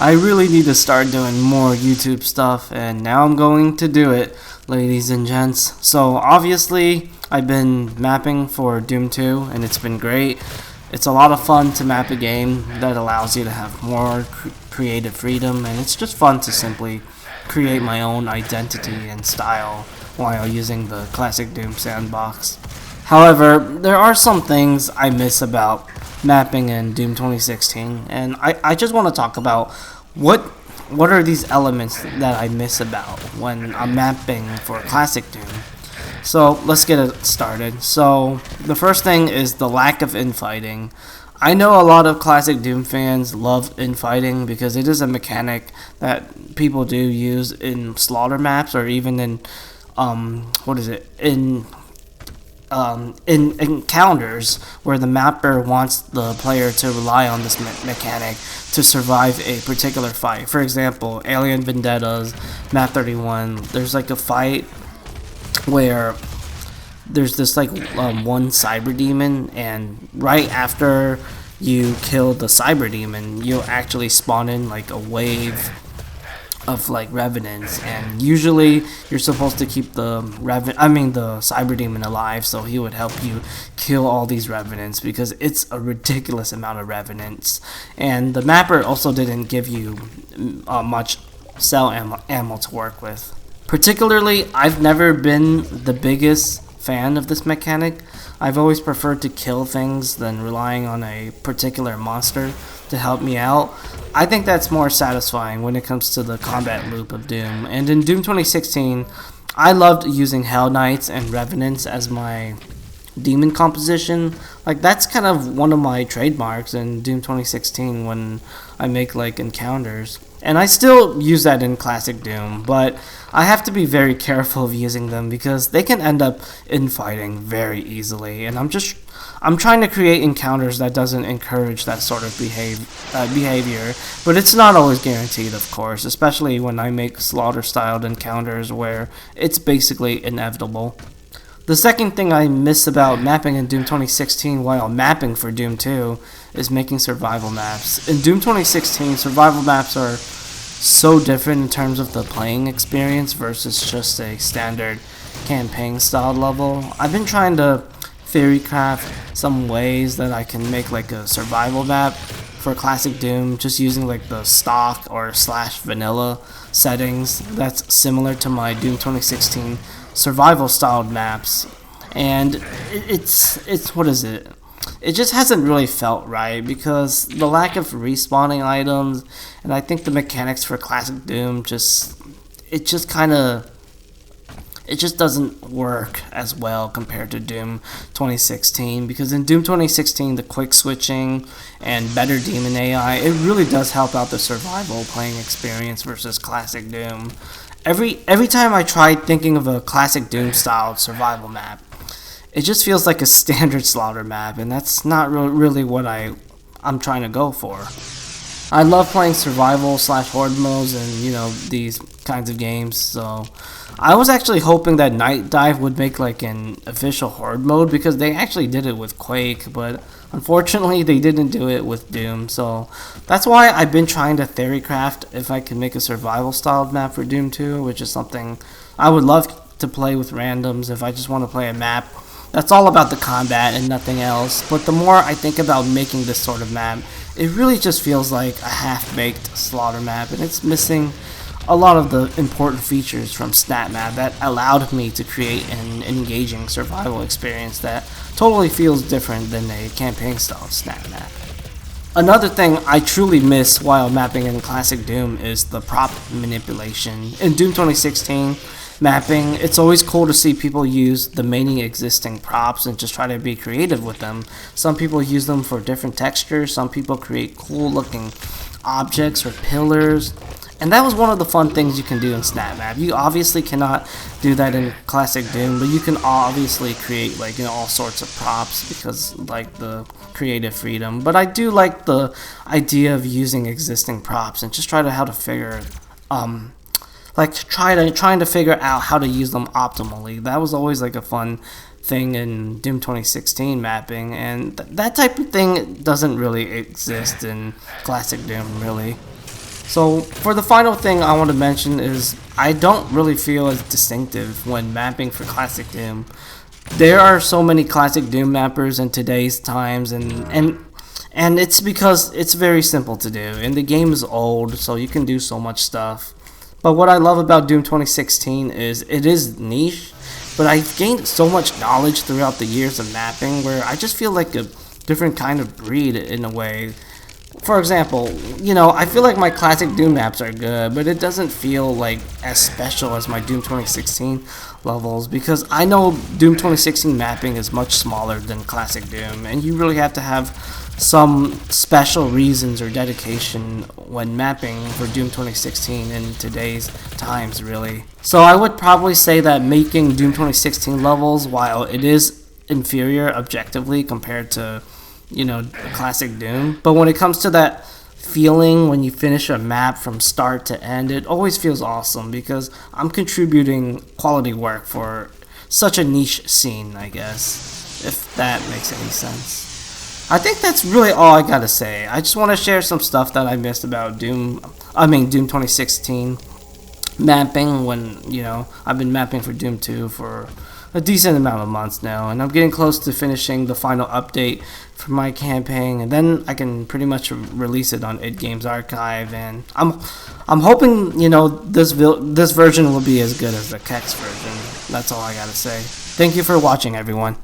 I really need to start doing more YouTube stuff, and now I'm going to do it, ladies and gents. So, obviously, I've been mapping for Doom 2, and it's been great. It's a lot of fun to map a game that allows you to have more creative freedom, and it's just fun to simply create my own identity and style while using the classic Doom sandbox. However, there are some things I miss about mapping in Doom 2016, and I just want to talk about what what are these elements that I miss about when I'm mapping for classic Doom. So let's get it started. So the first thing is the lack of infighting. I know a lot of classic Doom fans love infighting because it is a mechanic that people do use in slaughter maps or even in in encounters where the mapper wants the player to rely on this mechanic to survive a particular fight. For example, Alien Vendetta's Map 31, there's like a fight where there's this one cyber demon, and right after you kill the cyber demon, you'll actually spawn in like a wave of like revenants, and usually you're supposed to keep the cyber demon alive, so he would help you kill all these revenants because it's a ridiculous amount of revenants. And the mapper also didn't give you much cell ammo to work with. Particularly, I've never been the biggest fan of this mechanic. I've always preferred to kill things than relying on a particular monster to help me out. I think that's more satisfying when it comes to the combat loop of Doom. And in Doom 2016, I loved using Hell Knights and Revenants as my demon composition. Like, that's kind of one of my trademarks in Doom 2016 when I make like encounters. And I still use that in classic Doom, but I have to be very careful of using them because they can end up infighting very easily. And I'm trying to create encounters that doesn't encourage that sort of behavior, but it's not always guaranteed, of course, especially when I make slaughter-styled encounters where it's basically inevitable. The second thing I miss about mapping in Doom 2016 while mapping for Doom 2 is making survival maps. In Doom 2016, survival maps are so different in terms of the playing experience versus just a standard campaign style level. I've been trying to theorycraft some ways that I can make like a survival map for classic Doom just using like the stock or / vanilla settings that's similar to my Doom 2016 survival styled maps, and it's what is it? It just hasn't really felt right because the lack of respawning items, and I think the mechanics for classic Doom it just doesn't work as well compared to Doom 2016, because in Doom 2016 the quick switching and better demon AI, it really does help out the survival playing experience versus classic Doom. Every time I try thinking of a classic Doom style survival map, it just feels like a standard slaughter map, and that's not really what I'm trying to go for. I love playing survival / horde modes and these kinds of games, so I was actually hoping that Night Dive would make like an official horde mode because they actually did it with Quake, but unfortunately they didn't do it with Doom, so that's why I've been trying to theorycraft if I can make a survival styled map for Doom 2, which is something I would love to play with randoms if I just want to play a map that's all about the combat and nothing else. But the more I think about making this sort of map, it really just feels like a half-baked slaughter map, and it's missing a lot of the important features from SnapMap that allowed me to create an engaging survival experience that totally feels different than a campaign-style SnapMap. Another thing I truly miss while mapping in classic Doom is the prop manipulation. In Doom 2016 mapping, it's always cool to see people use the many existing props and just try to be creative with them. Some people use them for different textures, some people create cool looking objects or pillars, and that was one of the fun things you can do in SnapMap. You obviously cannot do that in classic Doom, but you can obviously create all sorts of props because the creative freedom. But I do like the idea of using existing props and just trying to figure out how to use them optimally. That was always like a fun thing in Doom 2016 mapping, and that type of thing doesn't really exist in classic Doom, really. So for the final thing I want to mention is I don't really feel as distinctive when mapping for Classic Doom. There are so many Classic Doom mappers in today's times, and it's because it's very simple to do, and the game is old, so you can do so much stuff. But what I love about Doom 2016 is it is niche, but I've gained so much knowledge throughout the years of mapping where I just feel like a different kind of breed in a way. For example, I feel like my classic Doom maps are good, but it doesn't feel like as special as my Doom 2016 levels because I know Doom 2016 mapping is much smaller than classic Doom, and you really have to have some special reasons or dedication when mapping for Doom 2016 in today's times, really. So I would probably say that making Doom 2016 levels, while it is inferior objectively compared to classic Doom. But when it comes to that feeling when you finish a map from start to end, it always feels awesome because I'm contributing quality work for such a niche scene, I guess, if that makes any sense. I think that's really all I gotta say. I just want to share some stuff that I missed about Doom 2016 mapping when, I've been mapping for Doom 2 for a decent amount of months now, and I'm getting close to finishing the final update for my campaign, and then I can pretty much release it on id Games Archive, and I'm hoping this version will be as good as the Kex version. That's all I gotta say. Thank you for watching, everyone.